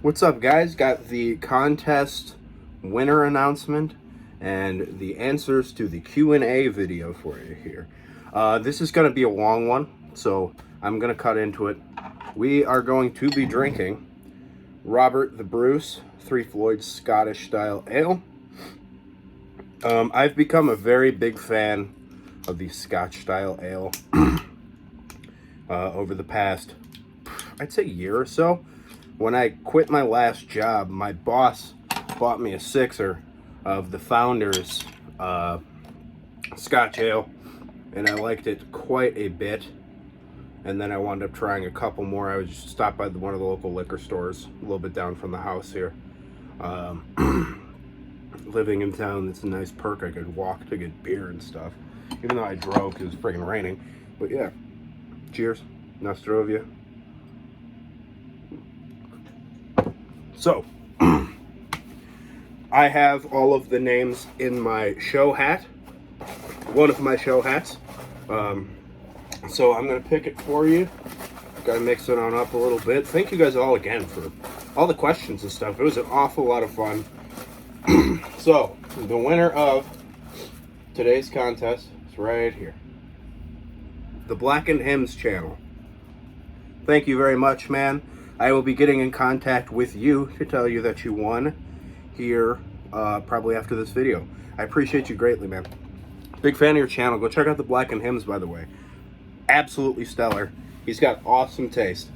What's up, guys? Got the contest winner announcement and the answers to the Q&A video for you here. This is going to be a long one, so I'm going to cut into it. We are going to be drinking Robert the Bruce 3 Floyd Scottish Style Ale. I've become a very big fan of the Scotch Style Ale over the past, I'd say, year or so. When I quit my last job, my boss bought me a sixer of the Founders Scotch Ale, and I liked it quite a bit. And then I wound up trying a couple more. I would just stop by one of the local liquor stores a little bit down from the house here. Living in town, that's a nice perk. I could walk to get beer and stuff, even though I drove because it was freaking raining. But yeah, cheers, Nostrovia. So, I have all of the names in my show hat, one of my show hats. So I'm going to pick it for you. Got to mix it on up a little bit. Thank you guys all again for all the questions and stuff. It was an awful lot of fun. So, the winner of today's contest is right here. The Blackened Hymns channel. Thank you very much, man. I will be getting in contact with you to tell you that you won here probably after this video. I appreciate you greatly, man. Big fan of your channel. Go check out the Blackened Hymns, by the way. Absolutely stellar. He's got awesome taste.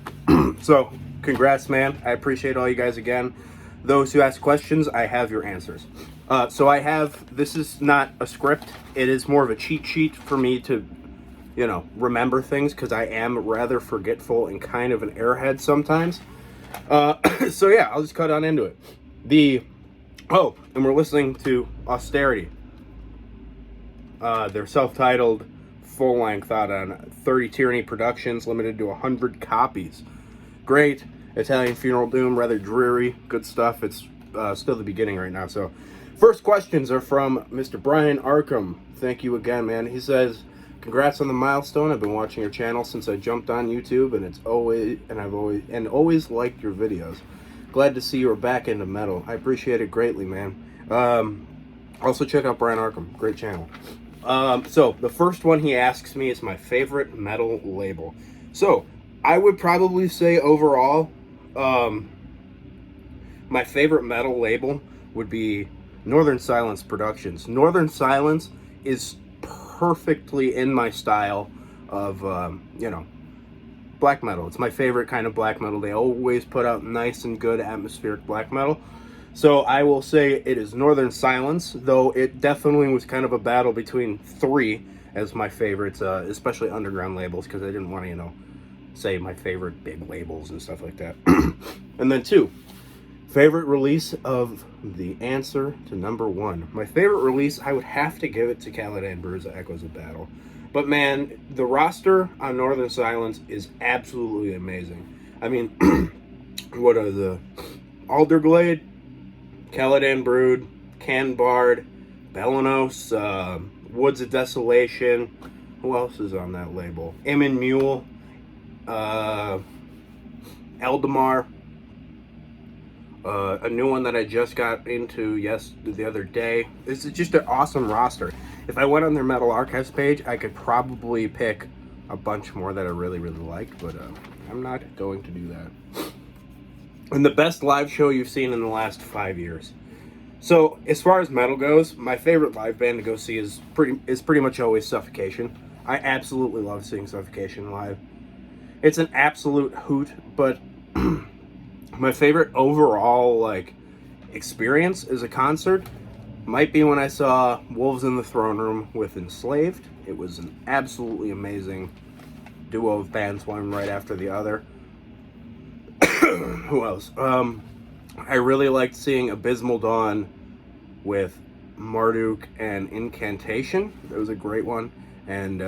So, congrats, man. I appreciate all you guys again. Those who ask questions, I have your answers. So I have, this is not a script. It is more of a cheat sheet for me to, you know, remember things, because I am rather forgetful and kind of an airhead sometimes. So yeah, I'll just cut on into it. And we're listening to Austerity. They're self-titled, full-length, out on 30 Tyranny Productions, limited to 100 copies. Great. Italian Funeral Doom, rather dreary, good stuff. It's still the beginning right now. So, first questions are from Mr. Brian Arkham. Thank you again, man. He says, congrats on the milestone. I've been watching your channel since I jumped on YouTube, and I've always liked your videos. Glad to see you are back into metal. I appreciate it greatly, man. Also check out Brian Arkham, great channel. So the first one he asks me is my favorite metal label. So I would probably say overall, my favorite metal label would be Northern Silence Productions. Northern Silence is perfectly in my style of, you know, black metal. It's my favorite kind of black metal. They always put out nice and good atmospheric black metal. So I will say it is Northern Silence, though it definitely was kind of a battle between 3 as my favorites, especially underground labels, because I didn't want to, you know, say my favorite big labels and stuff like that. And then 2, favorite release of the answer to number 1. My favorite release, I would have to give it to Caladan Brews, Echoes of Battle. But man, the roster on Northern Silence is absolutely amazing. I mean, what are the Alderglade, Caladan Brood, Canbard, Belenos, Woods of Desolation. Who else is on that label? Emin Mule, Eldamar, a new one that I just got into the other day. This is just an awesome roster. If I went on their Metal Archives page, I could probably pick a bunch more that I really, really liked, but I'm not going to do that. And the best live show you've seen in the last 5 years. So, as far as metal goes, my favorite live band to go see is pretty much always Suffocation. I absolutely love seeing Suffocation live. It's an absolute hoot, but my favorite overall, like, experience as a concert might be when I saw Wolves in the Throne Room with Enslaved. It was an absolutely amazing duo of bands, one right after the other. Who else? I really liked seeing Abysmal Dawn with Marduk and Incantation. That was a great one. And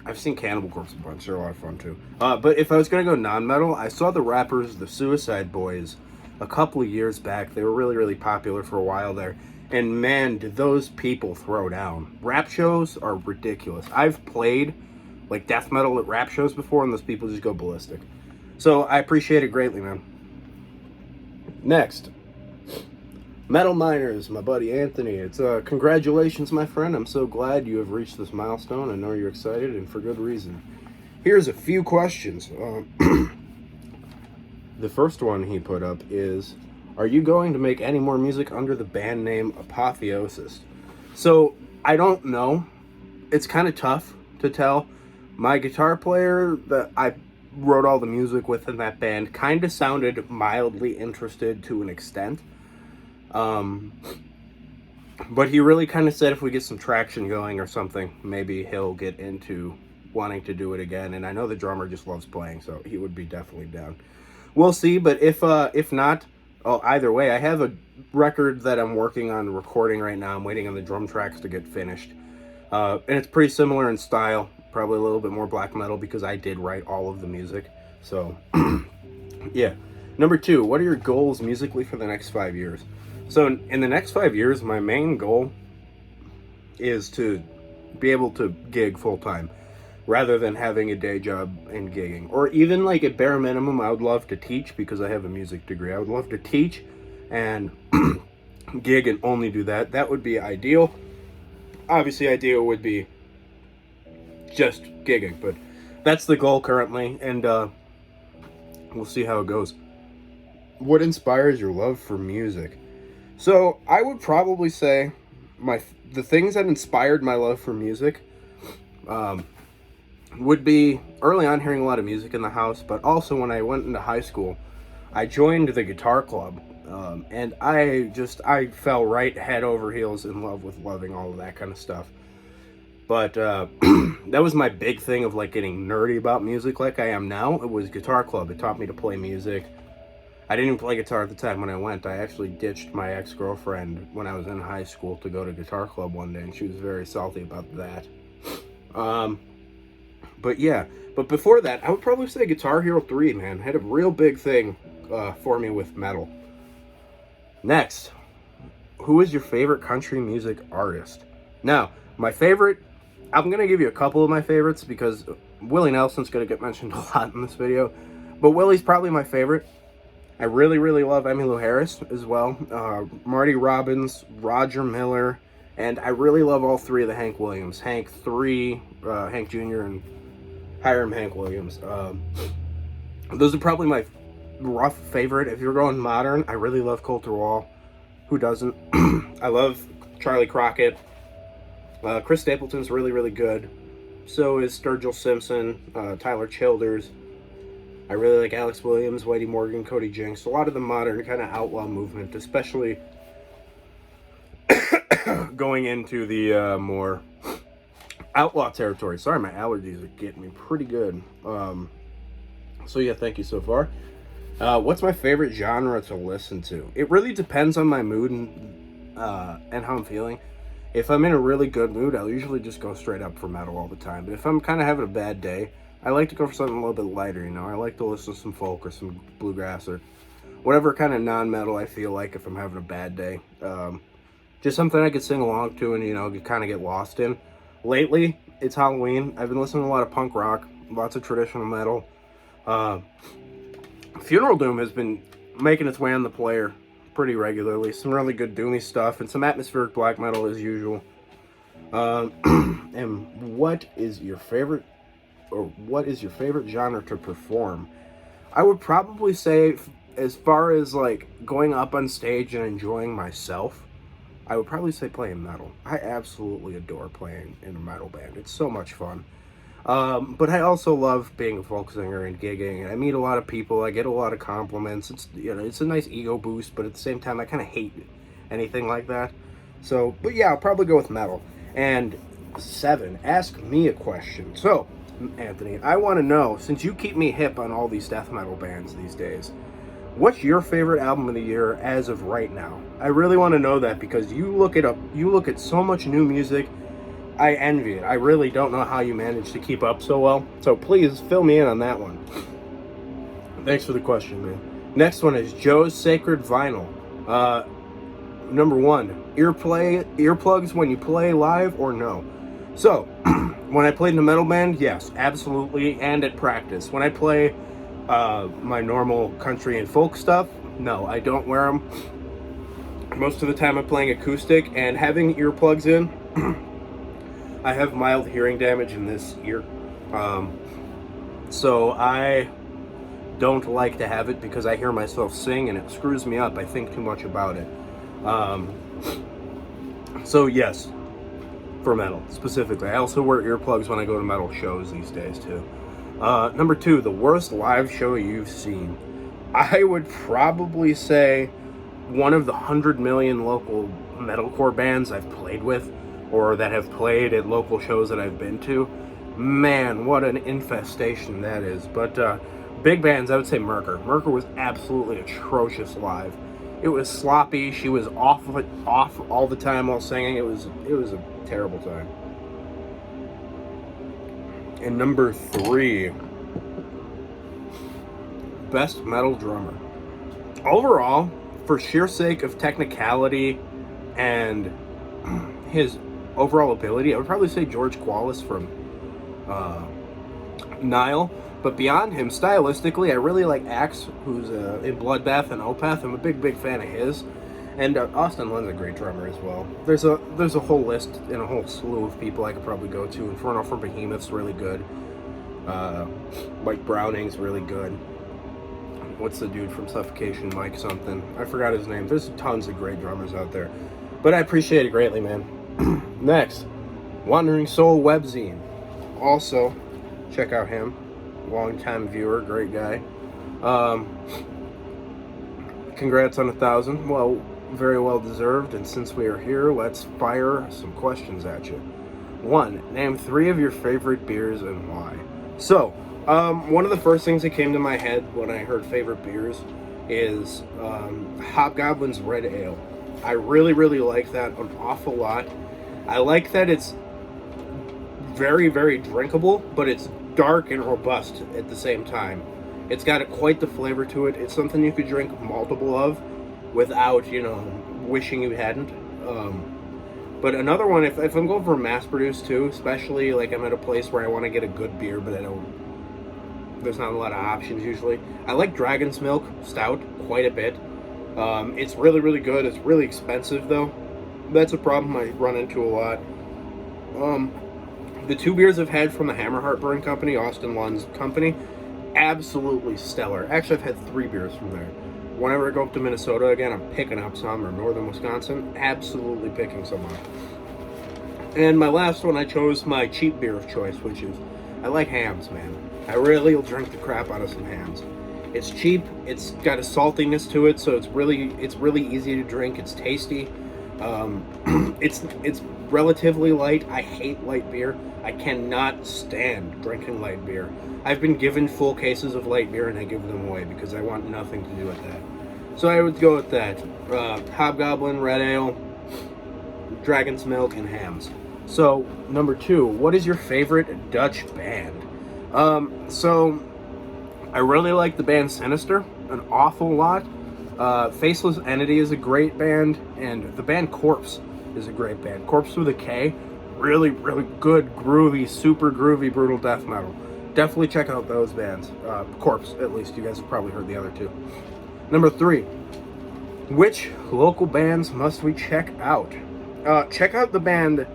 I've seen Cannibal Corpse a bunch. They're a lot of fun too. But if I was going to go non-metal, I saw the rappers, the Suicide Boys, a couple of years back. They were really, really popular for a while there. And man, did those people throw down. Rap shows are ridiculous. I've played like death metal at rap shows before, and those people just go ballistic. So I appreciate it greatly, man. Next, Metal Miners, my buddy Anthony. It's congratulations, my friend. I'm so glad you have reached this milestone. I know you're excited, and for good reason. Here's a few questions. The first one he put up is, are you going to make any more music under the band name Apotheosis? So, I don't know. It's kind of tough to tell. My guitar player that I wrote all the music with in that band kind of sounded mildly interested to an extent. But he really kind of said if we get some traction going or something, maybe he'll get into wanting to do it again. And I know the drummer just loves playing, so he would be definitely down. We'll see, but if not, either way, I have a record that I'm working on recording right now. I'm waiting on the drum tracks to get finished. And it's pretty similar in style, probably a little bit more black metal because I did write all of the music. So, yeah. Number 2, what are your goals musically for the next 5 years? So in the next 5 years, my main goal is to be able to gig full-time rather than having a day job and gigging. Or even like at bare minimum, I would love to teach because I have a music degree. I would love to teach and gig and only do that. That would be ideal. Obviously, ideal would be just gigging, but that's the goal currently, and we'll see how it goes. What inspires your love for music? So I would probably say the things that inspired my love for music would be early on hearing a lot of music in the house, but also when I went into high school, I joined the guitar club, and I fell right head over heels in love with loving all of that kind of stuff. But that was my big thing of like getting nerdy about music like I am now. It was guitar club. It taught me to play music. I didn't even play guitar at the time when I went. I actually ditched my ex-girlfriend when I was in high school to go to guitar club one day, and she was very salty about that. But yeah, but before that, I would probably say Guitar Hero 3, man. Had a real big thing for me with metal. Next, who is your favorite country music artist? Now, my favorite, I'm going to give you a couple of my favorites because Willie Nelson's going to get mentioned a lot in this video. But Willie's probably my favorite. I really, really love Emmylou Harris as well. Marty Robbins, Roger Miller, and I really love all three of the Hank Williams. Hank 3, Hank Jr., and Hiram Hank Williams. Those are probably my rough favorite. If you're going modern, I really love Colter Wall. Who doesn't? I love Charlie Crockett. Chris Stapleton's really, really good. So is Sturgill Simpson, Tyler Childers. I really like Alex Williams, Whitey Morgan, Cody Jinks. A lot of the modern kind of outlaw movement, especially going into the more outlaw territory. Sorry, my allergies are getting me pretty good. So yeah, thank you so far. What's my favorite genre to listen to? It really depends on my mood and how I'm feeling. If I'm in a really good mood, I'll usually just go straight up for metal all the time. But if I'm kind of having a bad day, I like to go for something a little bit lighter, you know. I like to listen to some folk or some bluegrass or whatever kind of non-metal I feel like if I'm having a bad day. Just something I could sing along to and, you know, kind of get lost in. Lately, it's Halloween. I've been listening to a lot of punk rock, lots of traditional metal. Funeral Doom has been making its way on the player pretty regularly. Some really good doomy stuff and some atmospheric black metal as usual. And what is your favorite genre to perform? I would probably say, as far as like going up on stage and enjoying myself, I would probably say playing metal. I absolutely adore playing in a metal band. It's so much fun. But I also love being a folk singer and gigging, and I meet a lot of people. I get a lot of compliments. It's, you know, it's a nice ego boost, but at the same time, I kind of hate anything like that. So, but yeah, I'll probably go with metal. And 7, ask me a question. So, Anthony, I want to know, since you keep me hip on all these death metal bands these days, what's your favorite album of the year as of right now? I really want to know that because you look at so much new music. I envy it. I really don't know how you manage to keep up so well. So please fill me in on that one. Thanks for the question, man. Next one is Joe's Sacred Vinyl. Number 1, earplugs when you play live or no? So, when I played in a metal band, yes, absolutely, and at practice. When I play My normal country and folk stuff, no, I don't wear them. Most of the time I'm playing acoustic, and having earplugs in, I have mild hearing damage in this ear. So I don't like to have it because I hear myself sing and it screws me up. I think too much about it. So yes, for metal specifically. I also wear earplugs when I go to metal shows these days too. Number 2, the worst live show you've seen. I would probably say one of the 100 million local metalcore bands I've played with, or that have played at local shows that I've been to. Man, what an infestation that is. But big bands, I would say Merker. Merker was absolutely atrocious live. It was sloppy. She was off all the time while singing. It was a terrible time. And number 3, best metal drummer. Overall, for sheer sake of technicality and his overall ability, I would probably say George Qualis from Nile. But beyond him, stylistically, I really like Axe, who's in Bloodbath and Opeth. I'm a big fan of his. And Austin Lynn's a great drummer as well. There's a whole list and a whole slew of people I could probably go to. Inferno from Behemoth's really good. Mike Browning's really good. What's the dude from Suffocation? Mike something. I forgot his name. There's tons of great drummers out there. But I appreciate it greatly, man. Next, Wandering Soul Webzine. Also, check out him. Long-time viewer, great guy. Congrats on 1,000. Well, very well deserved. And since we are here, let's fire some questions at you. 1, name 3 of your favorite beers and why. So, one of the first things that came to my head when I heard favorite beers is Hobgoblin's Red Ale. I really like that an awful lot. I like that it's very drinkable, but it's dark and robust at the same time. It's got quite the flavor to it. It's something you could drink multiple of without, wishing you hadn't. But another one, if I'm going for mass-produced too, especially like I'm at a place where I want to get a good beer, but there's not a lot of options usually. I like Dragon's Milk Stout quite a bit. It's really good. It's really expensive though. That's a problem I run into a lot. The 2 beers I've had from the Hammer Heartburn Company, Austin Lynn's company, absolutely stellar. Actually, I've had 3 beers from there. Whenever I go up to Minnesota again, I'm picking up some, or northern Wisconsin, absolutely picking some up. And my last one, I chose my cheap beer of choice, which is, I like Hams, man. I really will drink the crap out of some Hams. It's cheap, it's got a saltiness to it, so it's really easy to drink, it's tasty. It's relatively light. I hate light beer. I cannot stand drinking light beer. I've been given full cases of light beer and I give them away because I want nothing to do with that. So I would go with that. Hobgoblin, Red Ale, Dragon's Milk, and Hams. So, number 2, what is your favorite Dutch band? So, I really like the band Sinister an awful lot. Faceless Entity is a great band, and the band Corpse is a great band. Corpse with a K, really good, groovy, super groovy, brutal death metal. Definitely check out those bands. Corpse, at least. You guys have probably heard the other 2. Number 3, which local bands must we check out? Check out the band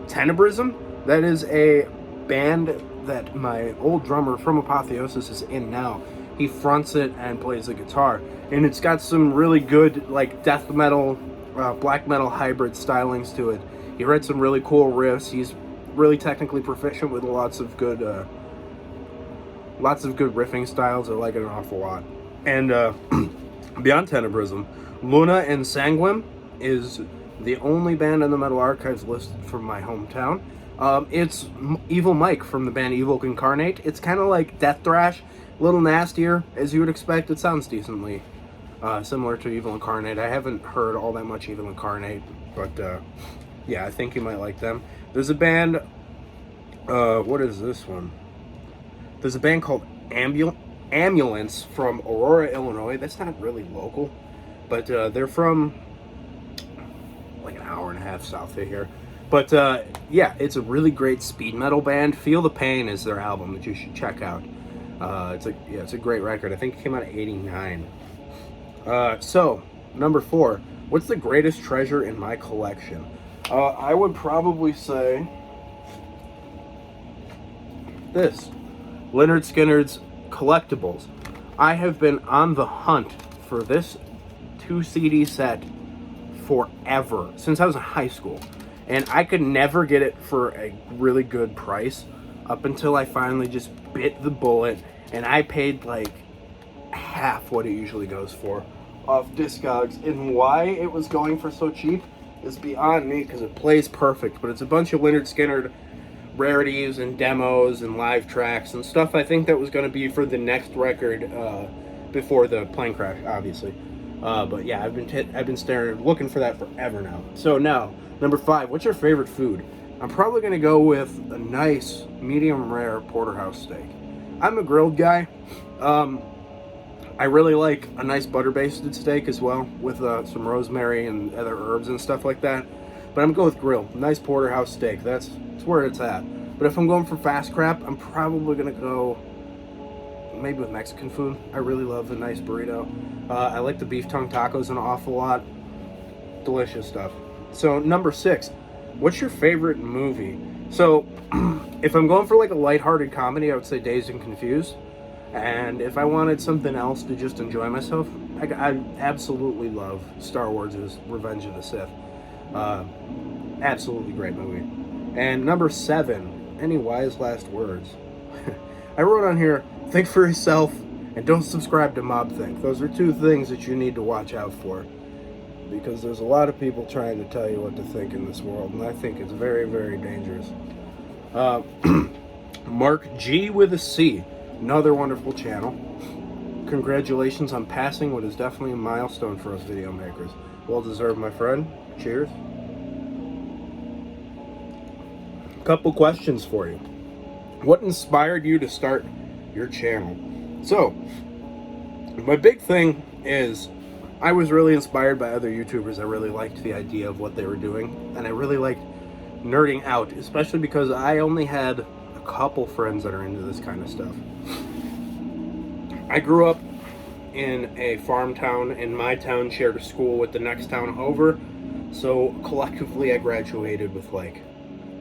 Tenebrism. That is a band that my old drummer from Apotheosis is in now. He fronts it and plays the guitar. And it's got some really good, like, death metal, black metal hybrid stylings to it. He writes some really cool riffs. He's really technically proficient with lots of good riffing styles. I like it an awful lot. And beyond Tenebrism, Luna and Sanguim is the only band in the Metal Archives listed from my hometown. It's Evil Mike from the band Evil Incarnate. It's kind of like death thrash, a little nastier, as you would expect. It sounds decently similar to Evil Incarnate. I haven't heard all that much Evil Incarnate, but yeah, I think you might like them. There's a band, what is this one? There's a band called Ambulance from Aurora, Illinois. That's not really local, but they're from like an hour and a half south of here. But yeah, it's a really great speed metal band. Feel the Pain is their album that you should check out. It's a great record. I think it came out in '89. So number 4, what's the greatest treasure in my collection? I would probably say this, Lynyrd Skynyrd's Collectibles. I have been on the hunt for this 2 CD set forever, since I was in high school, and I could never get it for a really good price up until I finally just bit the bullet, and I paid like half what it usually goes for off Discogs. And why it was going for so cheap is beyond me, because it plays perfect, but it's a bunch of Lynyrd Skynyrd rarities and demos and live tracks and stuff I think that was going to be for the next record before the plane crash, obviously. But yeah, I've been looking for that forever now. So now, number 5, what's your favorite food? I'm probably going to go with a nice medium rare porterhouse steak. I'm a grilled guy. I really like a nice butter-basted steak as well, with some rosemary and other herbs and stuff like that. But I'm going with grill. Nice porterhouse steak. That's where it's at. But if I'm going for fast crap, I'm probably going to go maybe with Mexican food. I really love a nice burrito. I like the beef tongue tacos an awful lot. Delicious stuff. So number 6, what's your favorite movie? So if I'm going for like a lighthearted comedy, I would say Dazed and Confused. And if I wanted something else to just enjoy myself, I absolutely love Star Wars' Revenge of the Sith. Absolutely great movie. And number 7, any wise last words? I wrote on here, think for yourself and don't subscribe to MobThink. Those are 2 things that you need to watch out for, because there's a lot of people trying to tell you what to think in this world, and I think it's very, very dangerous. Mark G with a C, another wonderful channel. Congratulations on passing what is definitely a milestone for us video makers. Well deserved, my friend. Cheers. Couple questions for you. What inspired you to start your channel? So, my big thing is I was really inspired by other YouTubers. I really liked the idea of what they were doing, and I really liked nerding out, especially because I only had a couple friends that are into this kind of stuff. I grew up in a farm town, and my town shared a school with the next town over, so collectively I graduated with like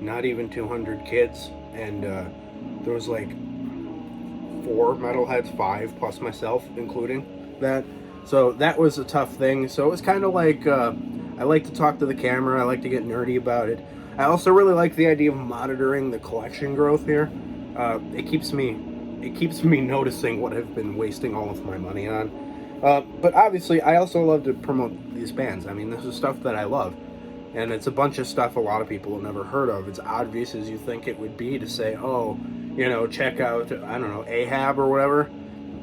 not even 200 kids, and there was like 4 metalheads, 5 plus myself, including that. So that was a tough thing. So it was kind of like I like to talk to the camera. I like to get nerdy about it. I also really like the idea of monitoring the collection growth here. It keeps me noticing what I've been wasting all of my money on. But obviously, I also love to promote these bands. I mean, this is stuff that I love. And it's a bunch of stuff a lot of people have never heard of. It's obvious as you think it would be to say, oh, you know, check out, I don't know, Ahab or whatever.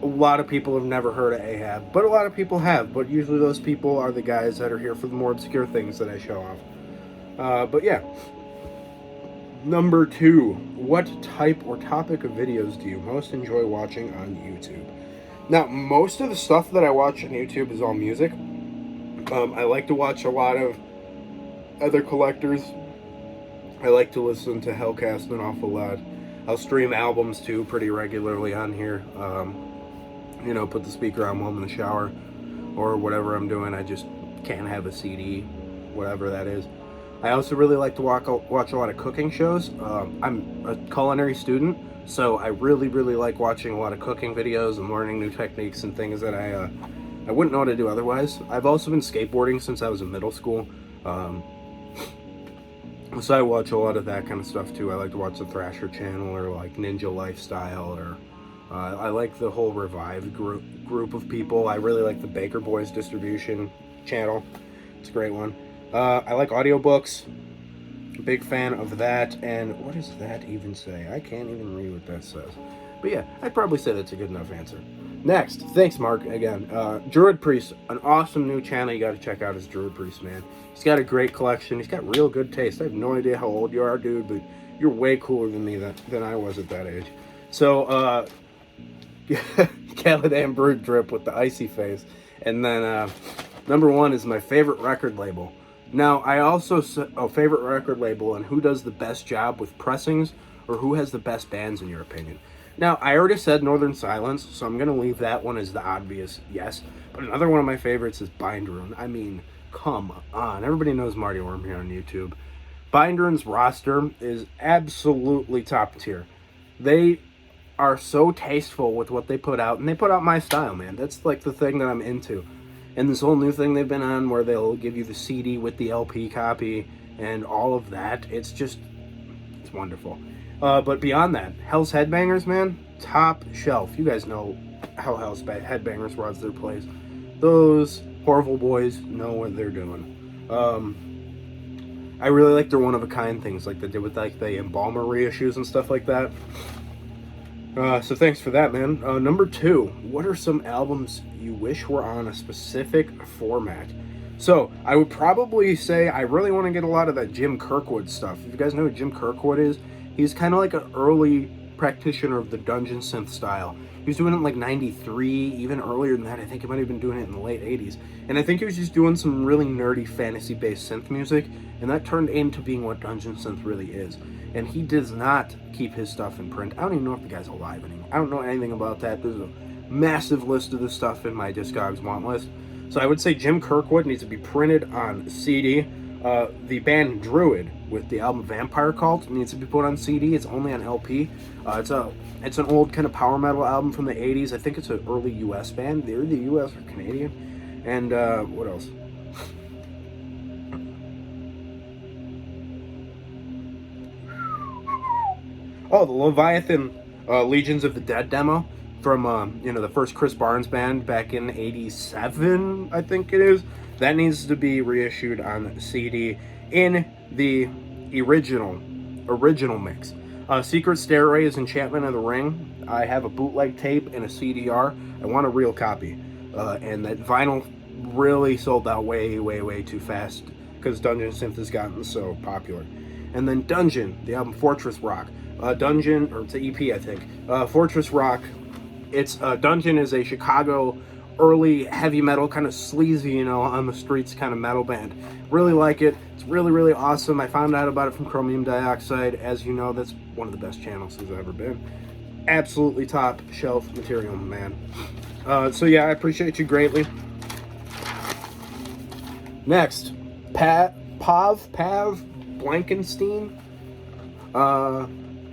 A lot of people have never heard of Ahab, but a lot of people have. But usually those people are the guys that are here for the more obscure things that I show off. But yeah. Number 2, what type or topic of videos do you most enjoy watching on YouTube? Now, most of the stuff that I watch on YouTube is all music. I like to watch a lot of other collectors. I like to listen to Hellcast an awful lot. I'll stream albums too pretty regularly on here. You know, put the speaker on while I'm in the shower or whatever I'm doing. I just can't have a CD, whatever that is. I also really like to watch a lot of cooking shows. I'm a culinary student, so I really like watching a lot of cooking videos and learning new techniques and things that I wouldn't know how to do otherwise. I've also been skateboarding since I was in middle school. So I watch a lot of that kind of stuff too. I like to watch the Thrasher channel or like Ninja Lifestyle, or I like the whole Revive group of people. I really like the Baker Boys Distribution channel. It's a great one. I like audiobooks. Big fan of that. And what does that even say? I can't even read what that says. But yeah, I'd probably say that's a good enough answer. Next, thanks Mark again. Druid Priest, an awesome new channel you got to check out is Druid Priest, man. He's got a great collection. He's got real good taste. I have no idea how old you are, dude, but you're way cooler than me than I was at that age. So, Caladan Brood Drip with the icy face. And then number 1 is my favorite record label. Now, I also favorite record label and who does the best job with pressings, or who has the best bands in your opinion. Now, I already said Northern Silence, so I'm going to leave that one as the obvious yes. But another one of my favorites is Binderun. I mean, come on. Everybody knows Marty Worm here on YouTube. Binderun's roster is absolutely top tier. They are so tasteful with what they put out, and they put out my style, man. That's like the thing that I'm into. And this whole new thing they've been on where they'll give you the CD with the LP copy and all of that, it's wonderful. But beyond that, Hell's Headbangers, man, top shelf. You guys know how Hell's Headbangers runs their place. Those Horrible boys know what they're doing. I really like their one-of-a-kind things, like they did with like the Embalmer reissues and stuff like that. So thanks for that, man. Number 2, what are some albums you wish were on a specific format? So, I would probably say I really want to get a lot of that Jim Kirkwood stuff. If you guys know who Jim Kirkwood is, he's kind of like an early practitioner of the dungeon synth style. He was doing it in like 93, even earlier than that. I think he might have been doing it in the late 80s. And I think he was just doing some really nerdy fantasy-based synth music, and that turned into being what dungeon synth really is. And he does not keep his stuff in print. I don't even know if the guy's alive anymore. I don't know anything about that. There's a massive list of this stuff in my Discogs want list. So I would say Jim Kirkwood needs to be printed on CD. The band Druid with the album Vampire Cult needs to be put on CD. It's only on LP. It's an old kind of power metal album from the 80s. I think it's an early US band. They're the US or Canadian. And what else? Oh, the Leviathan Legions of the Dead demo from the first Chris Barnes band back in 87, I think it is. That needs to be reissued on CD in the original mix. Secret Stairways Enchantment of the Ring. I have a bootleg tape and a CDR. I want a real copy. And that vinyl really sold out way too fast because Dungeon Synth has gotten so popular. And then Dungeon, the album Fortress Rock. Dungeon, or it's an EP, I think. Fortress Rock. It's Dungeon is a Chicago early heavy metal, kind of sleazy, on the streets kind of metal band. Really like it. It's really awesome. I found out about it from Chromium Dioxide. As you know, that's one of the best channels there's ever been. Absolutely top shelf material, man. So yeah, I appreciate you greatly. Next, Pav Blankenstein.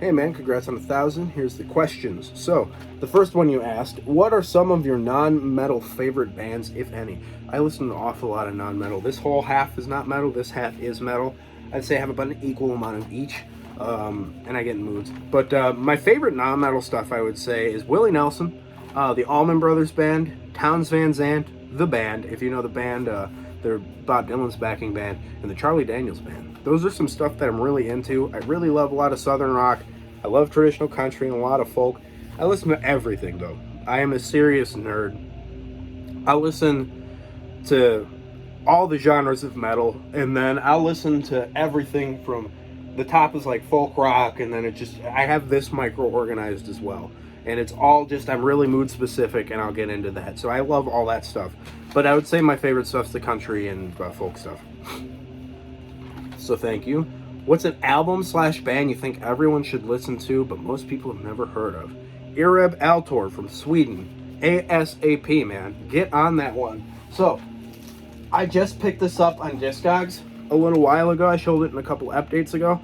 Hey man, congrats on 1,000. Here's the questions. So, the first one you asked, what are some of your non-metal favorite bands, if any? I listen to an awful lot of non-metal. This whole half is not metal, this half is metal. I'd say I have about an equal amount of each, and I get in moods. But my favorite non-metal stuff, I would say, is Willie Nelson, the Allman Brothers Band, Townes Van Zandt, The Band, if you know the band, they're Bob Dylan's backing band, and the Charlie Daniels Band. Those are some stuff that I'm really into. I really love a lot of Southern rock. I love traditional country and a lot of folk. I listen to everything, though. I am a serious nerd. I listen to all the genres of metal, and then I'll listen to everything from the top is like folk rock, and then I have this micro-organized as well. And it's all just, I'm really mood specific, and I'll get into that. So I love all that stuff. But I would say my favorite stuff's the country and folk stuff. So thank you. What's an album/band you think everyone should listen to, but most people have never heard of? Ireb Altor from Sweden. ASAP, man. Get on that one. So, I just picked this up on Discogs a little while ago. I showed it in a couple updates ago.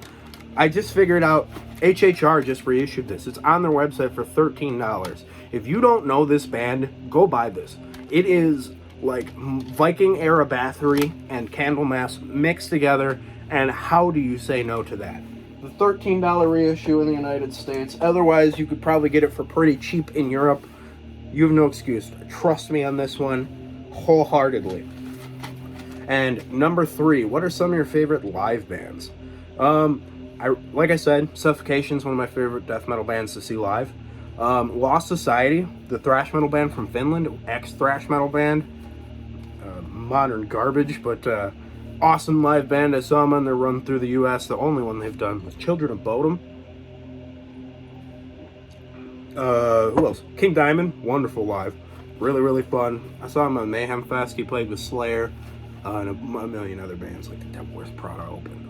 I just figured out HHR just reissued this. It's on their website for $13. If you don't know this band, go buy this. It is like Viking era Bathory and Candlemass mixed together, and how do you say no to that? The $13 reissue in the United States. Otherwise, you could probably get it for pretty cheap in Europe. You have no excuse. Trust me on this one wholeheartedly. And number 3, what are some of your favorite live bands? Like I said, Suffocation is one of my favorite death metal bands to see live. Lost Society, the thrash metal band from Finland, ex-thrash metal band. Modern garbage, but awesome live band. I saw them on their run through the U.S. The only one they've done was Children of Bodom. Who else? King Diamond, wonderful live. Really fun. I saw him on Mayhem Fest. He played with Slayer and a million other bands like the Devil Wears Prada opened.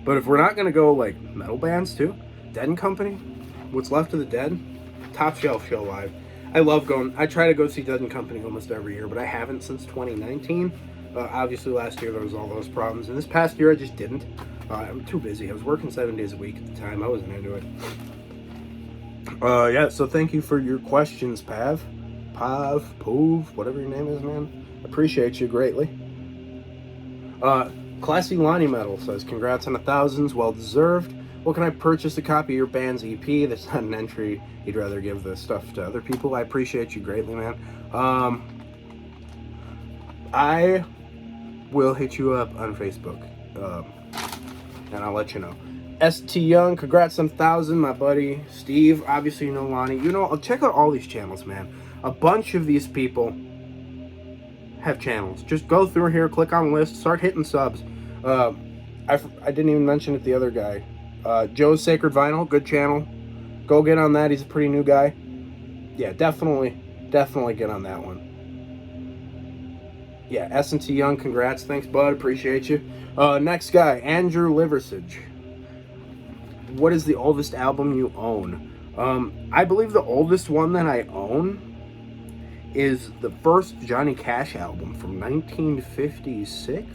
But if we're not gonna go like metal bands too, Dead and Company, What's Left of the Dead, top shelf show live. I love going. I try to go see Dead and Company almost every year, but I haven't since 2019. Obviously, last year there was all those problems, and this past year I just didn't. I'm too busy. I was working 7 days a week at the time. I wasn't into it. Yeah, so thank you for your questions, Pov, whatever your name is, man. Appreciate you greatly. Classy Lonnie Metal says, congrats on 1,000s, well deserved. Well, can I purchase a copy of your band's EP? That's not an entry. You'd rather give the stuff to other people. I appreciate you greatly, man. I will hit you up on Facebook, and I'll let you know. ST Young, congrats on 1,000, my buddy. Steve, obviously you know Lonnie. You know, I'll check out all these channels, man. A bunch of these people have channels. Just go through here, click on list, start hitting subs. I didn't even mention it, the other guy. Joe's Sacred Vinyl, good channel. Go get on that, he's a pretty new guy. Yeah, definitely get on that one. Yeah, S&T Young, congrats. Thanks, bud. Appreciate you. Next guy, Andrew Liversage. What is the oldest album you own? I believe the oldest one that I own is the first Johnny Cash album from 1956.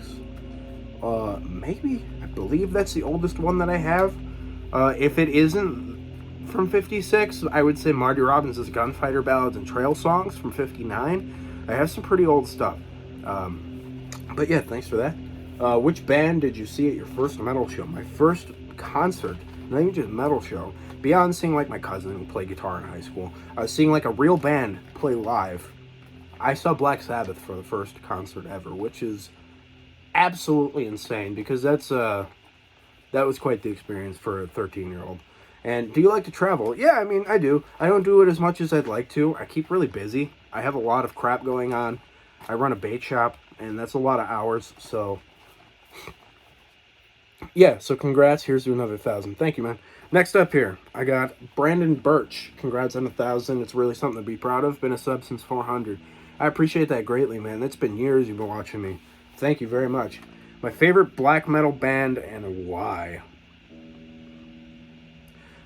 Maybe. I believe that's the oldest one that I have. If it isn't from 56, I would say Marty Robbins' Gunfighter Ballads and Trail Songs from 59. I have some pretty old stuff. But yeah, thanks for that. Which band did you see at your first metal show? My first concert, not even just metal show, beyond seeing like my cousin who played guitar in high school, seeing like a real band play live. I saw Black Sabbath for the first concert ever, which is absolutely insane because that was quite the experience for a 13-year-old. And do you like to travel? Yeah, I mean, I do. I don't do it as much as I'd like to. I keep really busy. I have a lot of crap going on. I run a bait shop, and that's a lot of hours, so yeah, so congrats. Here's to another 1,000. Thank you, man. Next up here, I got Brandon Birch. Congrats on 1,000. It's really something to be proud of. Been a sub since 400. I appreciate that greatly, man. It's been years you've been watching me. Thank you very much. My favorite black metal band and why?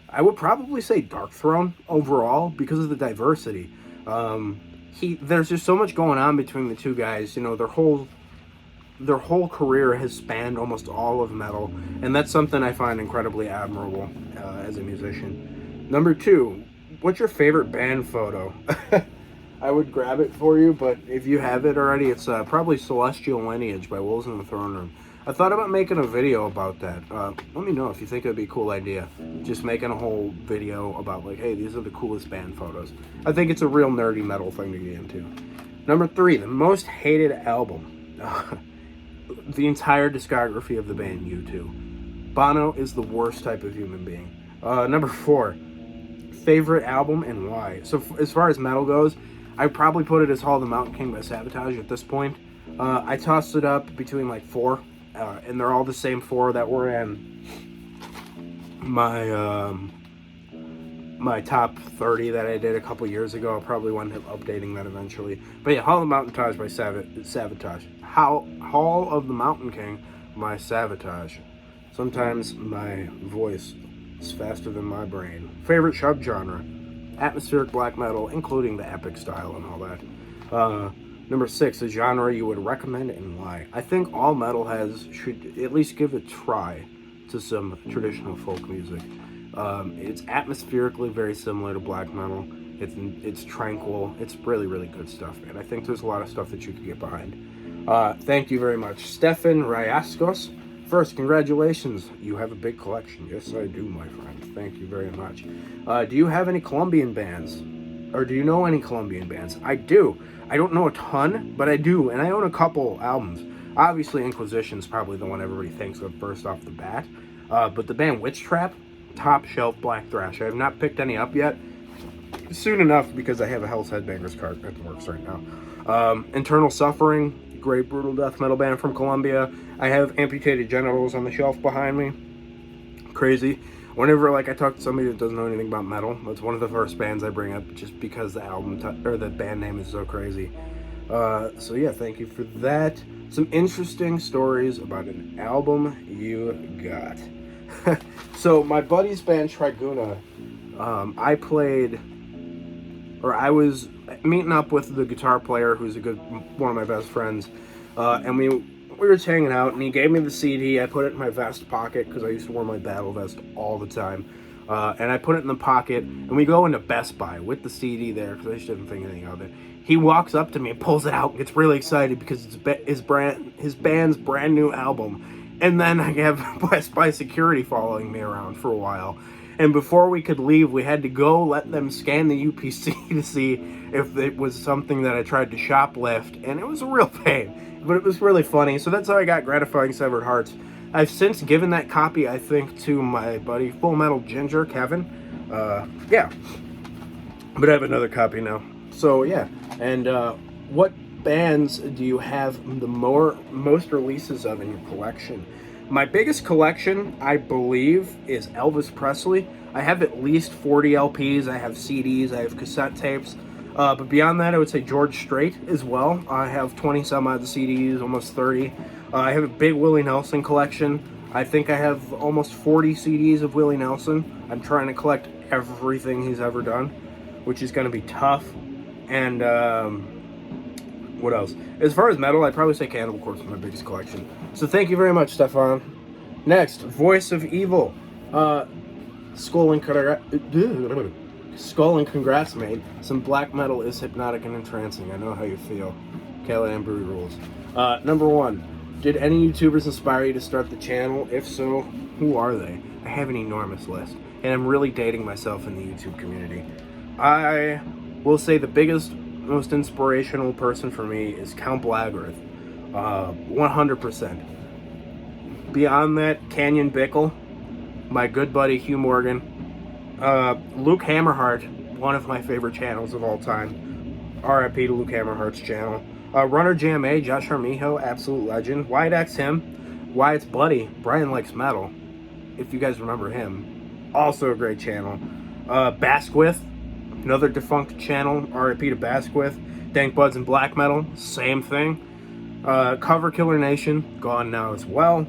I would probably say Darkthrone overall because of the diversity. There's just so much going on between the two guys. You know, their whole career has spanned almost all of metal, and that's something I find incredibly admirable as a musician. Number 2, what's your favorite band photo? I would grab it for you, but if you have it already, it's probably Celestial Lineage by Wolves in the Throne Room. I thought about making a video about that. Let me know if you think it would be a cool idea. Just making a whole video about, like, hey, these are the coolest band photos. I think it's a real nerdy metal thing to get into. Number 3, the most hated album. The entire discography of the band U2. Bono is the worst type of human being. Number 4, favorite album and why. So as far as metal goes, I'd probably put it as Hall of the Mountain King by Sabotage at this point. I tossed it up between like 4, and they're all the same 4 that were in my my top 30 that I did a couple years ago. I'll probably wind up updating that eventually. But yeah, Hall of the Mountain Taj by Sabotage. Hall of the Mountain King by Sabotage. Sometimes my voice is faster than my brain. Favorite subgenre? Atmospheric black metal, including the epic style and all that. Number 6, a genre you would recommend and why. I think all metalheads should at least give a try to some traditional folk music. It's atmospherically very similar to black metal. It's tranquil. It's really, really good stuff, man. I think there's a lot of stuff that you could get behind. Thank you very much. Stefan Ryaskos. First, congratulations. You have a big collection. Yes, I do, my friend. Thank you very much. Do you have any Colombian bands? Or do you know any Colombian bands? I do. I don't know a ton, but I do. And I own a couple albums. Obviously, Inquisition's probably the one everybody thinks of first off the bat. But the band Witch Trap, top shelf black thrash. I have not picked any up yet. Soon enough, because I have a Hell's Headbangers card that works right now. Internal Suffering, great brutal death metal band from Colombia. I have Amputated Genitals on the shelf behind me. Crazy. Whenever I talk to somebody that doesn't know anything about metal, that's one of the first bands I bring up just because the the band name is so crazy. So yeah, thank you for that. Some interesting stories about an album you got. So my buddy's band Triguna, I was meeting up with the guitar player, who's one of my best friends, and we were just hanging out, and he gave me the CD. I put it in my vest pocket because I used to wear my battle vest all the time, and I put it in the pocket, and we go into Best Buy with the CD there because I just didn't think anything of it. He walks up to me and pulls it out and gets really excited because it's his band's brand new album. And then I have Best Buy security following me around for a while. And before we could leave, we had to go let them scan the UPC to see if it was something that I tried to shoplift. And it was a real pain, but it was really funny. So that's how I got Gratifying Severed Hearts. I've since given that copy, I think, to my buddy Full Metal Ginger, Kevin. Yeah. But I have another copy now. So, yeah. And what bands do you have the most releases of in your collection? My biggest collection, I believe, is Elvis Presley. I have at least 40 LPs. I have CDs. I have cassette tapes. But beyond that, I would say George Strait as well. I have 20 some odd CDs, almost 30. I have a big Willie Nelson collection. I think I have almost 40 CDs of Willie Nelson. I'm trying to collect everything he's ever done, which is going to be tough. And what else? As far as metal, I'd probably say Cannibal Corpse is my biggest collection. So thank you very much, Stefan. Next, Voice of Evil. Skull and congrats, mate. Some black metal is hypnotic and entrancing. I know how you feel. Callahan Brewery rules. Number 1. Did any YouTubers inspire you to start the channel? If so, who are they? I have an enormous list, and I'm really dating myself in the YouTube community. I will say the biggest, most inspirational person for me is Count Blagareth. 100%. Beyond that, Canyon Bickle, my good buddy Hugh Morgan, Luke Hammerhart, one of my favorite channels of all time. RIP to Luke Hammerhart's channel. Runner Jam A, Josh Armijo, absolute legend. Wyatt X him, Wyatt's buddy, Brian Likes Metal, if you guys remember him. Also a great channel. Basquith, another defunct channel, RIP to Basquith. Dank Buds and Black Metal, same thing. Cover Killer Nation, gone now as well.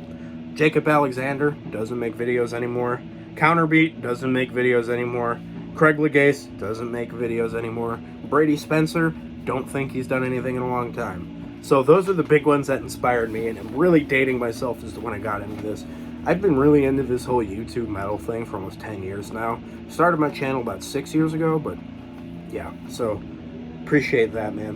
Jacob Alexander, doesn't make videos anymore. Counterbeat, doesn't make videos anymore. Craig Legase, doesn't make videos anymore. Brady Spencer, don't think he's done anything in a long time. So those are the big ones that inspired me, and I'm really dating myself as to when I got into this. I've been really into this whole YouTube metal thing for almost 10 years now. Started my channel about 6 years ago, but yeah, so appreciate that, man.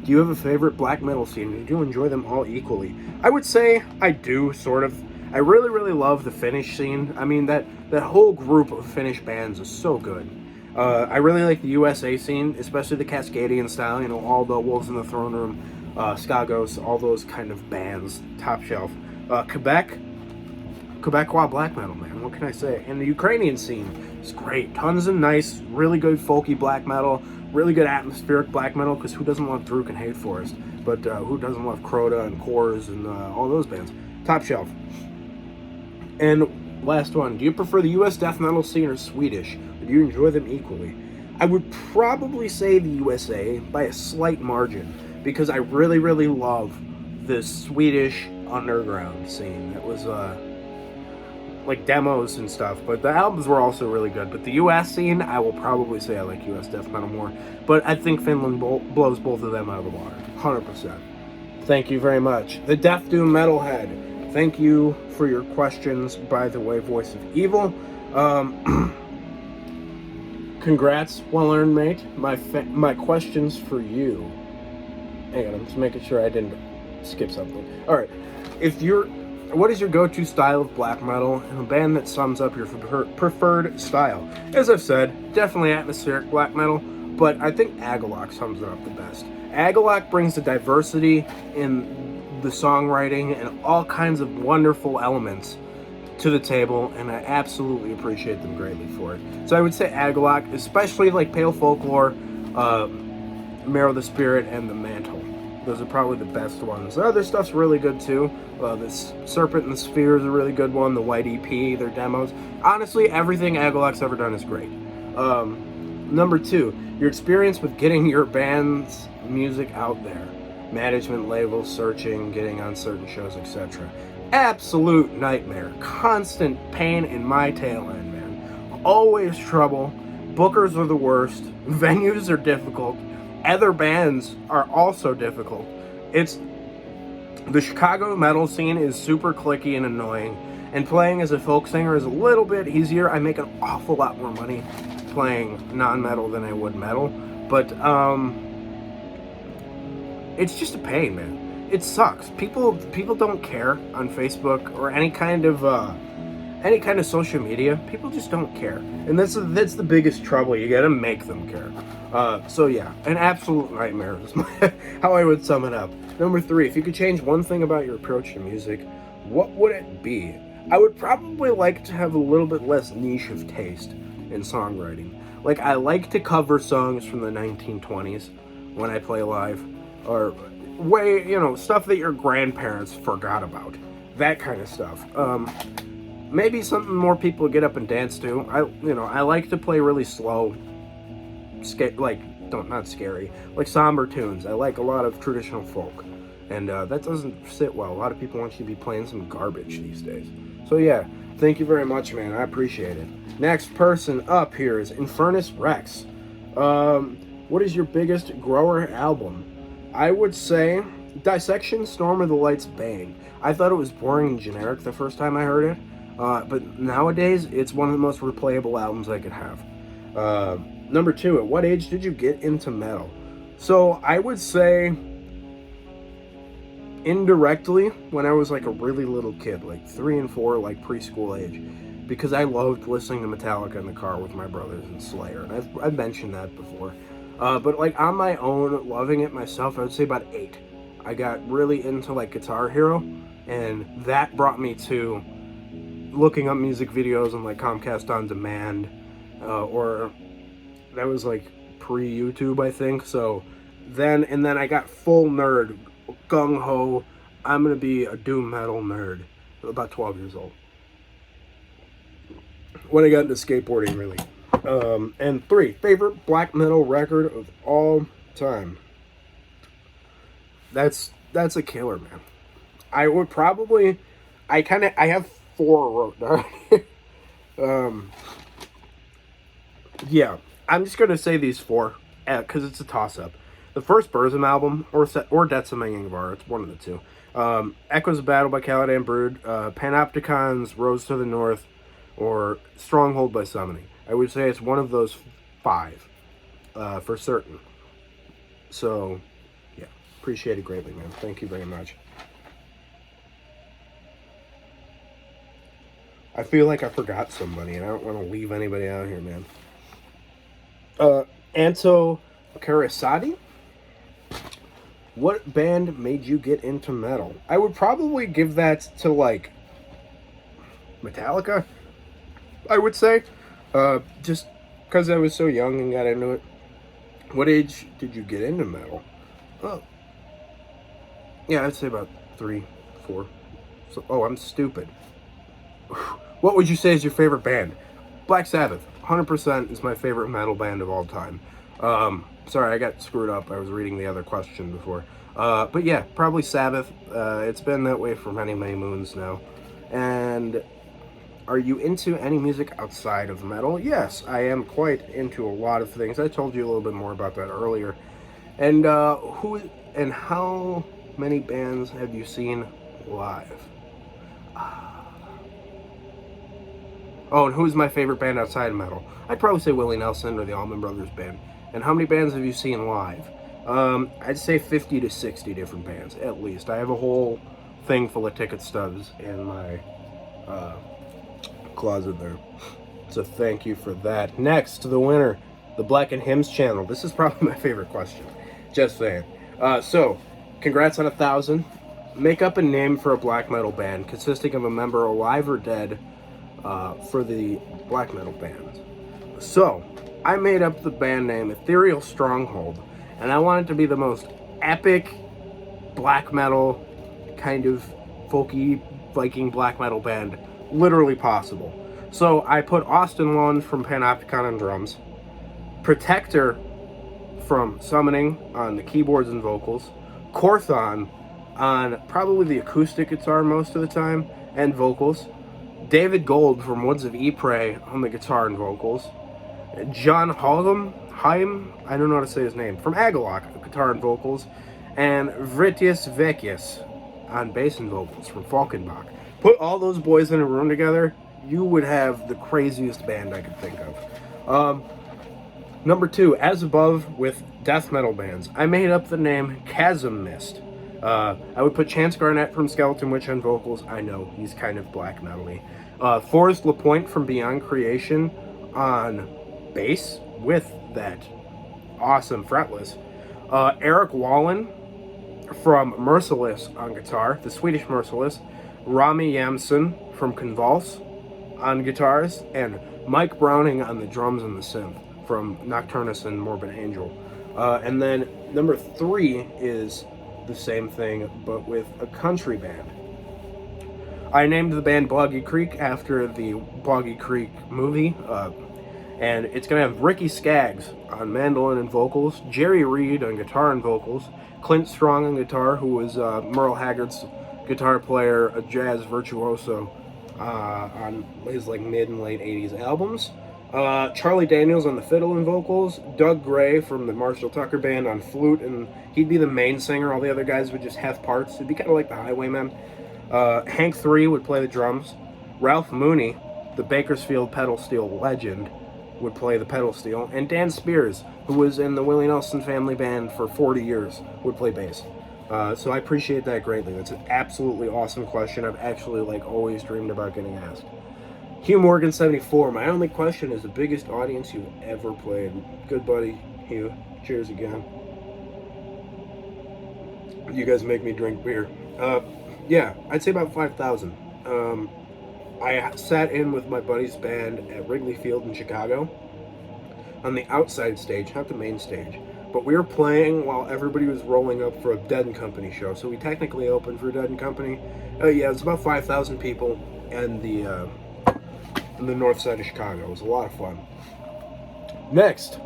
Do you have a favorite black metal scene? Do you enjoy them all equally? I would say I do, sort of. I really, really love the Finnish scene. I mean, that whole group of Finnish bands is so good. I really like the USA scene, especially the Cascadian style, you know, all the Wolves in the Throne Room, Skagos, all those kind of bands, top shelf. Quebecois black metal, man, what can I say? And the Ukrainian scene is great. Tons of nice, really good folky black metal, really good atmospheric black metal, because who doesn't love Druk and Hate Forest? But who doesn't love Crota and Kors and all those bands? Top shelf. And last one, do you prefer the US death metal scene or Swedish? Or do you enjoy them equally? I would probably say the USA by a slight margin, because I really, really love the Swedish underground scene. It was like demos and stuff, but the albums were also really good. But the US scene, I will probably say I like US death metal more, but I think Finland blows both of them out of the water, 100%. Thank you very much. The Death Doom Metalhead, thank you for your questions, by the way, Voice of Evil. Congrats, well earned, mate. My questions for you. Hang on, I'm just making sure I didn't skip something. All right, what is your go-to style of black metal, and a band that sums up your preferred style? As I've said, definitely atmospheric black metal, but I think Agalloch sums it up the best. Agalloch brings the diversity in the songwriting and all kinds of wonderful elements to the table, and I absolutely appreciate them greatly for it. So I would say Agalloch, especially like Pale Folklore, Marrow the Spirit, and The Mantle. Those are probably the best ones. The other stuff's really good too. This Serpent and the Sphere is a really good one. The White EP, their demos. Honestly, everything Agalloch's ever done is great. Number 2, your experience with getting your band's music out there. Management, labels, searching, getting on certain shows, etc. absolute nightmare. Constant pain in my tail end, man. Always trouble. Bookers are the worst. Venues are difficult. Other bands are also difficult. The Chicago metal scene is super cliquey and annoying, and playing as a folk singer is a little bit easier. I make an awful lot more money playing non-metal than I would metal, but it's just a pain, man. It sucks. People don't care on Facebook or any kind of social media. People just don't care, and that's the biggest trouble. You gotta make them care. So yeah, an absolute nightmare is how I would sum it up. Number 3, if you could change one thing about your approach to music, what would it be? I would probably like to have a little bit less niche of taste in songwriting. Like, I like to cover songs from the 1920s when I play live, or stuff that your grandparents forgot about. That kind of stuff. Maybe something more people get up and dance to. I like to play really slow, not scary, like somber tunes. I like a lot of traditional folk, and that doesn't sit well. A lot of people want you to be playing some garbage these days. So yeah, thank you very much, man. I appreciate it. Next person up here is Infernus Rex. What is your biggest grower album? I would say Dissection, Storm of the Lights, Bane. I thought it was boring and generic the first time I heard it, but nowadays it's one of the most replayable albums I could have. Number 2, at what age did you get into metal? So I would say indirectly when I was like a really little kid, like 3 and 4, like preschool age, because I loved listening to Metallica in the car with my brothers and Slayer, and I've mentioned that before. But like on my own, loving it myself, I would say about 8. I got really into like Guitar Hero, and that brought me to looking up music videos on like Comcast On Demand, or that was like pre-YouTube, I think. So then I got full nerd, gung-ho, I'm gonna be a doom metal nerd, about 12 years old, when I got into skateboarding, really. And 3, favorite black metal record of all time. That's a killer, man. I would probably, I have 4 wrote down. Yeah, I'm just gonna say these 4, because it's a toss-up. The first Burzum album, or Deaths of Mengenvar, it's one of the two. Echoes of Battle by Caladan Brood, Panopticon's Rose to the North, or Stronghold by Summoning. I would say it's one of those 5, for certain. So, yeah, appreciate it greatly, man. Thank you very much. I feel like I forgot somebody, and I don't want to leave anybody out here, man. Anto Karasadi? What band made you get into metal? I would probably give that to, like, Metallica, I would say. Just because I was so young and got into it. What age did you get into metal? Oh, yeah, I'd say about 3, 4. So, I'm stupid. What would you say is your favorite band? Black Sabbath. 100% is my favorite metal band of all time. Sorry, I got screwed up. I was reading the other question before. But yeah, probably Sabbath. It's been that way for many, many moons now. And are you into any music outside of metal? Yes, I am quite into a lot of things. I told you a little bit more about that earlier. And how many bands have you seen live? Oh, and who's my favorite band outside of metal? I'd probably say Willie Nelson or the Allman Brothers Band. And how many bands have you seen live? I'd say 50 to 60 different bands, at least. I have a whole thing full of ticket stubs in my closet there. So thank you for that. Next, the winner, the Black and Hymns channel. This is probably my favorite question. Just saying. So, congrats on 1,000. Make up a name for a black metal band consisting of a member alive or dead for the black metal band. So, I made up the band name Ethereal Stronghold, and I want it to be the most epic black metal, kind of folky Viking black metal band literally possible. So I put Austin Lund from Panopticon on drums, Protector from Summoning on the keyboards and vocals, Korthon on probably the acoustic guitar most of the time, and vocals. David Gold from Woods of Ypres on the guitar and vocals. John Haim, I don't know how to say his name, from Agalloch, guitar and vocals. And Vritius Vekius on bass and vocals from Falkenbach. Put all those boys in a room together, you would have the craziest band I could think of. Number 2, as above with death metal bands, I made up the name Chasm Mist. I would put Chance Garnett from Skeleton Witch on vocals. I know, he's kind of black metal-y. Forrest LaPointe from Beyond Creation on bass with that awesome fretless. Eric Wallen from Merciless on guitar, the Swedish Merciless. Rami Jamson from Convulse on guitars, and Mike Browning on the drums and the synth from Nocturnus and Morbid Angel. And then number 3 is the same thing, but with a country band. I named the band Boggy Creek after the Boggy Creek movie, and it's going to have Ricky Skaggs on mandolin and vocals, Jerry Reed on guitar and vocals, Clint Strong on guitar, who was Merle Haggard's guitar player, a jazz virtuoso on his like mid and late 80s albums. Charlie Daniels on the fiddle and vocals, Doug Gray from the Marshall Tucker Band on flute, and he'd be the main singer. All the other guys would just have parts. It'd be kind of like the Highwaymen. Hank 3 would play the drums. Ralph Mooney, the Bakersfield pedal steel legend, would play the pedal steel. And Dan Spears, who was in the Willie Nelson Family Band for 40 years, would play bass. So I appreciate that greatly. That's an absolutely awesome question. I've actually always dreamed about getting asked. Hugh Morgan 74. My only question is the biggest audience you've ever played. Good buddy, Hugh. Cheers again. You guys make me drink beer. Yeah, I'd say about 5,000. I sat in with my buddy's band at Wrigley Field in Chicago on the outside stage, not the main stage. But we were playing while everybody was rolling up for a Dead and Company show. So we technically opened for Dead and Company. Yeah, it was about 5,000 people in the north side of Chicago. It was a lot of fun. Next,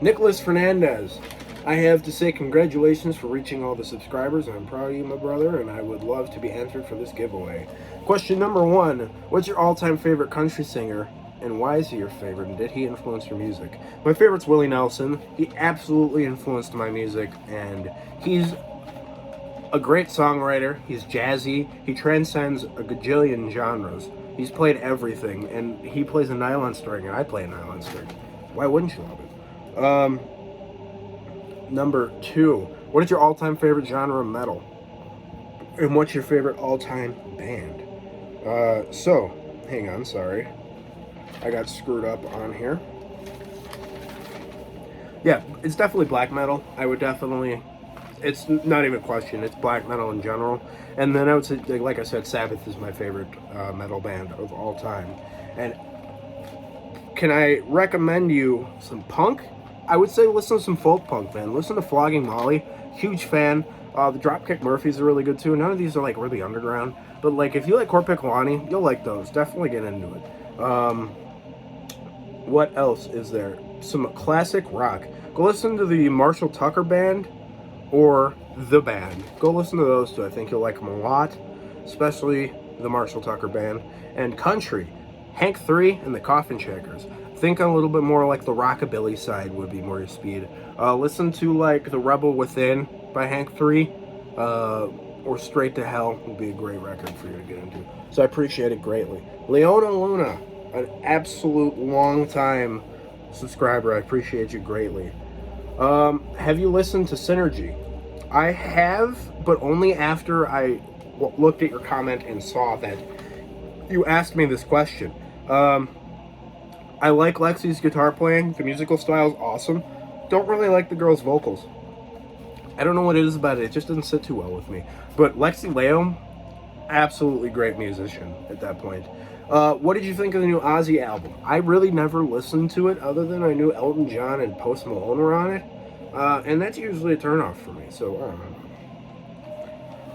Nicholas Fernandez. I have to say congratulations for reaching all the subscribers. I'm proud of you, my brother, and I would love to be entered for this giveaway. Question number 1. What's your all-time favorite country singer, and why is he your favorite, and did he influence your music? My favorite's Willie Nelson. He absolutely influenced my music, and he's a great songwriter. He's jazzy. He transcends a gajillion genres. He's played everything, and he plays a nylon string, and I play a nylon string. Why wouldn't you love it? Number 2. What is your all-time favorite genre of metal? And what's your favorite all-time band? So, hang on, sorry. I got screwed up on here. Yeah, it's definitely black metal. I would definitely... It's not even a question. It's black metal in general. And then I would say, like I said, Sabbath is my favorite metal band of all time. And can I recommend you some punk? I would say listen to some folk punk, man. Listen to Flogging Molly. Huge fan. The Dropkick Murphys are really good, too. None of these are, really underground. But, if you like Corpiclani, you'll like those. Definitely get into it. What else is there? Some classic rock. Go listen to the Marshall Tucker Band or The Band. Go listen to those two. I think you'll like them a lot, especially the Marshall Tucker Band. And country, Hank 3 and the Coffin Shakers. Think a little bit more like the rockabilly side would be more your speed. Listen to The Rebel Within by Hank 3 or Straight to Hell would be a great record for you to get into. So I appreciate it greatly. Leona Luna, an absolute long-time subscriber. I appreciate you greatly. Have you listened to Synergy? I have, but only after I looked at your comment and saw that you asked me this question. I like Lexi's guitar playing. The musical style is awesome. Don't really like the girl's vocals. I don't know what it is about it. It just doesn't sit too well with me. But Lexi Leo, absolutely great musician at that point. What did you think of the new Aussie album? I really never listened to it other than I knew Elton John and Post Malone were on it. And that's usually a turnoff for me, so I don't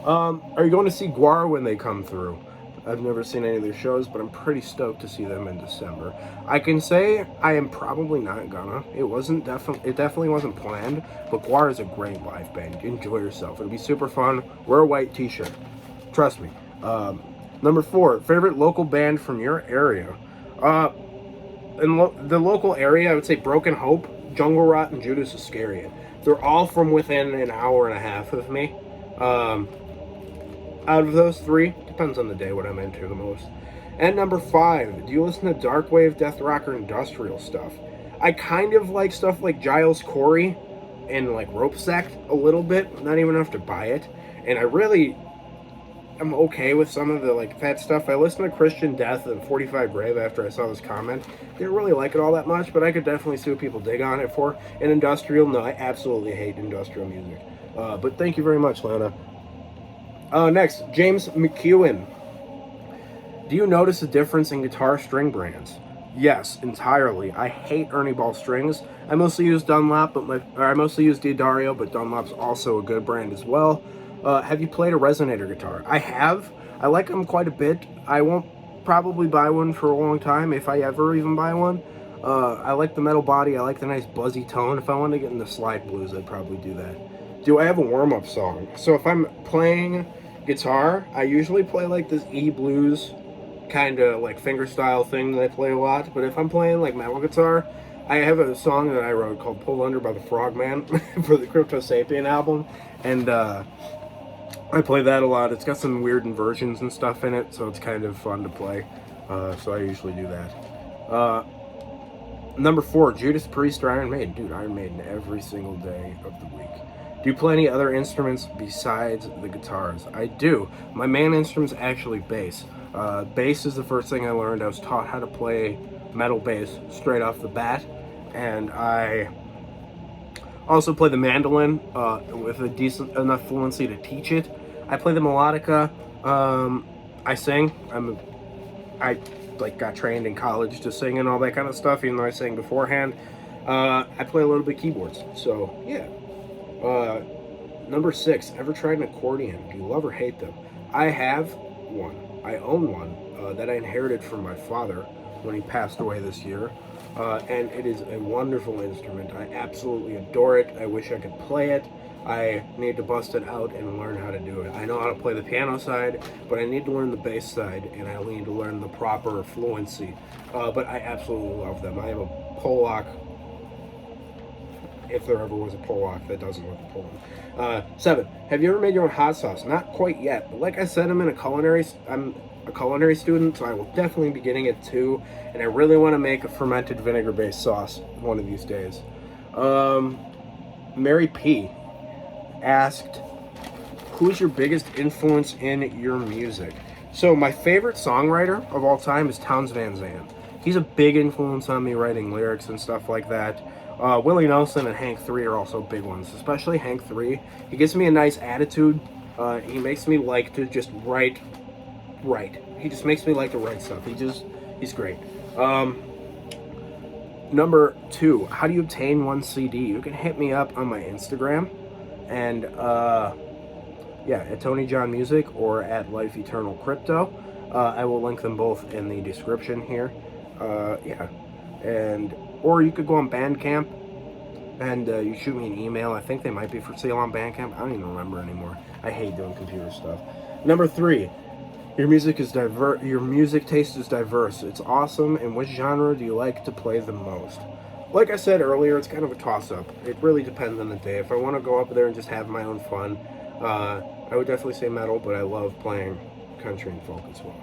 know. Are you going to see Guar when they come through? I've never seen any of their shows, but I'm pretty stoked to see them in December. I can say I am probably not gonna. It definitely wasn't planned, but Guar is a great live band. Enjoy yourself. It'll be super fun. Wear a white t-shirt. Trust me. Number 4, favorite local band from your area. The local area, I would say Broken Hope, Jungle Rot, and Judas Iscariot. They're all from within an hour and a half of me. Out of those 3, depends on the day what I'm into the most. And number 5, do you listen to dark wave, death rock, or industrial stuff? I kind of like stuff like Giles Corey and like Rope Sect a little bit, not even enough to buy it. And I'm okay with some of the like that stuff. I listened to Christian Death and 45 Grave after I saw this comment. Didn't really like it all that much, but I could definitely see what people dig on it for. And industrial, no, I absolutely hate industrial music. But thank you very much, Lana. Next, James McEwen. Do you notice a difference in guitar string brands? Yes, entirely. I hate Ernie Ball strings. I mostly use Dunlop, I mostly use D'Addario, but Dunlop's also a good brand as well. Have you played a Resonator guitar? I have. I like them quite a bit. I won't probably buy one for a long time, if I ever even buy one. I like the metal body. I like the nice buzzy tone. If I wanted to get into slide blues, I'd probably do that. Do I have a warm-up song? So if I'm playing guitar, I usually play like this E-blues kind of like fingerstyle thing that I play a lot. But if I'm playing like metal guitar, I have a song that I wrote called Pulled Under by the Frogman for the Crypto Sapien album. And I play that a lot. It's got some weird inversions and stuff in it, so it's kind of fun to play. So I usually do that. Number 4, Judas Priest or Iron Maiden? Dude, Iron Maiden every single day of the week. Do you play any other instruments besides the guitars? I do. My main instrument's actually bass. Bass is the first thing I learned. I was taught how to play metal bass straight off the bat. And I also play the mandolin with a decent enough fluency to teach it. I play the melodica. I sing. I got trained in college to sing and all that kind of stuff, even though I sang beforehand. I play a little bit keyboards. So, yeah. Number 6, ever tried an accordion? Do you love or hate them? I have one. I own one that I inherited from my father when he passed away this year. And it is a wonderful instrument. I absolutely adore it. I wish I could play it. I need to bust it out and learn how to do it. I know how to play the piano side, but I need to learn the bass side, and I need to learn the proper fluency. But I absolutely love them. I have a Polak, if there ever was a Polak that doesn't live in Poland. 7, have you ever made your own hot sauce? Not quite yet, but like I said, I'm a culinary student, so I will definitely be getting it too, and I really want to make a fermented vinegar-based sauce one of these days. Mary P. asked, who's your biggest influence in your music? So my favorite songwriter of all time is Townes Van Zandt. He's a big influence on me writing lyrics and stuff like that. Willie Nelson and Hank 3 are also big ones, especially Hank 3. He gives me a nice attitude. He makes me like to just write. He just makes me like to write stuff. He's great. Number 2, how do you obtain one CD? You can hit me up on my Instagram, and at Tony John Music or at Life Eternal Crypto. I will link them both in the description here. Or you could go on Bandcamp and you shoot me an email. I think they might be for sale on Bandcamp. I don't even remember anymore. I hate doing computer stuff. Number 3, your music taste is diverse. It's awesome. And which genre do you like to play the most? Like I said earlier, it's kind of a toss-up. It really depends on the day. If I want to go up there and just have my own fun, I would definitely say metal, but I love playing country and folk as well.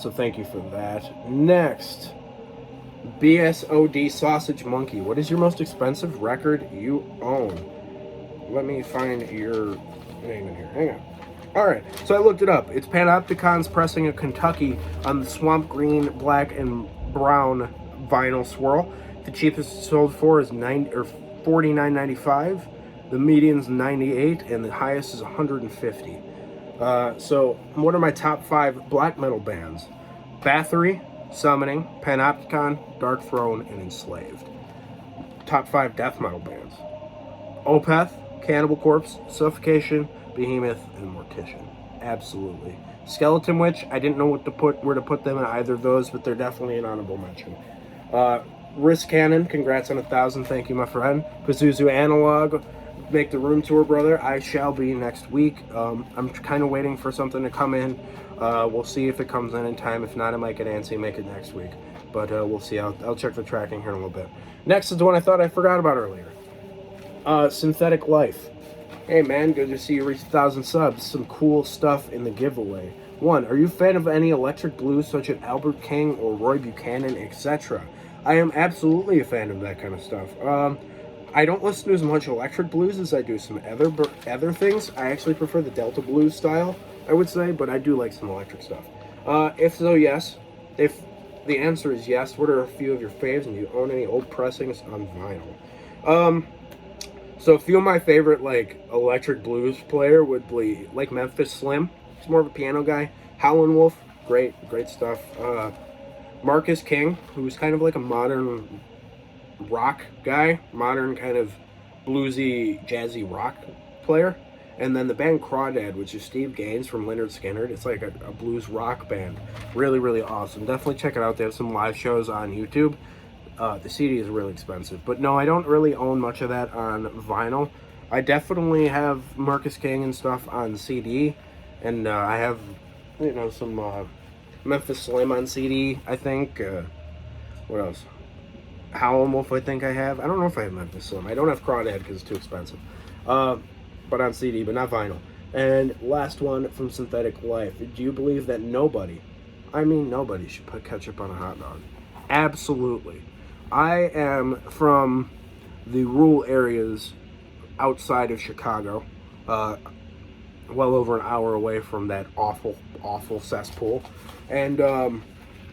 So thank you for that. Next, BSOD Sausage Monkey. What is your most expensive record you own? Let me find your name in here. Hang on. Alright, so I looked it up. It's Panopticon's pressing of Kentucky on the swamp green, black, and brown vinyl swirl. The cheapest it's sold for is $49.95. The median's $98, and the highest is $150. So what are my top 5 black metal bands? Bathory, Summoning, Panopticon, Dark Throne, and Enslaved. Top 5 death metal bands: Opeth, Cannibal Corpse, Suffocation, Behemoth, and Mortician. Absolutely. Skeleton Witch, I didn't know where to put them in either of those, but they're definitely an honorable mention. Risk Cannon, congrats on 1,000. Thank you, my friend. Pazuzu Analog, make the room tour, brother. I shall be next week. I'm kind of waiting for something to come in. We'll see if it comes in time. If not, I might get antsy and make it next week. But we'll see. I'll check the tracking here in a little bit. Next is the one I thought I forgot about earlier. Synthetic Life. Hey man, good to see you reach 1,000 subs. Some cool stuff in the giveaway. 1. Are you a fan of any electric blues such as Albert King or Roy Buchanan, etc.? I am absolutely a fan of that kind of stuff. I don't listen to as much electric blues as I do some other things. I actually prefer the Delta blues style, I would say, but I do like some electric stuff. If so, yes. If the answer is yes, what are a few of your faves, and do you own any old pressings on vinyl? So a few of my favorite like electric blues player would be like Memphis Slim. He's more of a piano guy. Howlin' Wolf, great stuff. Marcus King, who's kind of like a modern rock guy, modern kind of bluesy, jazzy rock player. And then the band Crawdad, which is Steve Gaines from Lynyrd Skynyrd. It's like a blues rock band. Really awesome. Definitely check it out. They have some live shows on YouTube. The CD is really expensive. But no, I don't really own much of that on vinyl. I definitely have Marcus King and stuff on CD. And I have, some Memphis Slim on CD, I think. What else? Howlin' Wolf, I think I have. I don't know if I have Memphis Slim. I don't have Crawdad because it's too expensive. But on CD, but not vinyl. And last one from Synthetic Life. Do you believe that nobody should put ketchup on a hot dog? Absolutely. I am from the rural areas outside of Chicago, well over an hour away from that awful cesspool. And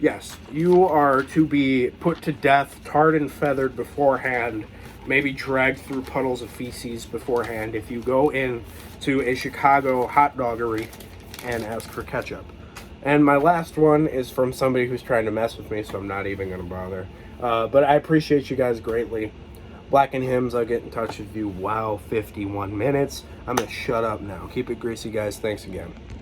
yes, you are to be put to death, tarred and feathered beforehand, maybe dragged through puddles of feces beforehand if you go in to a Chicago hot doggery and ask for ketchup. And my last one is from somebody who's trying to mess with me, so I'm not even going to bother. But I appreciate you guys greatly. Black and Hymns, I'll get in touch with you. Wow, 51 minutes. I'm going to shut up now. Keep it greasy, guys. Thanks again.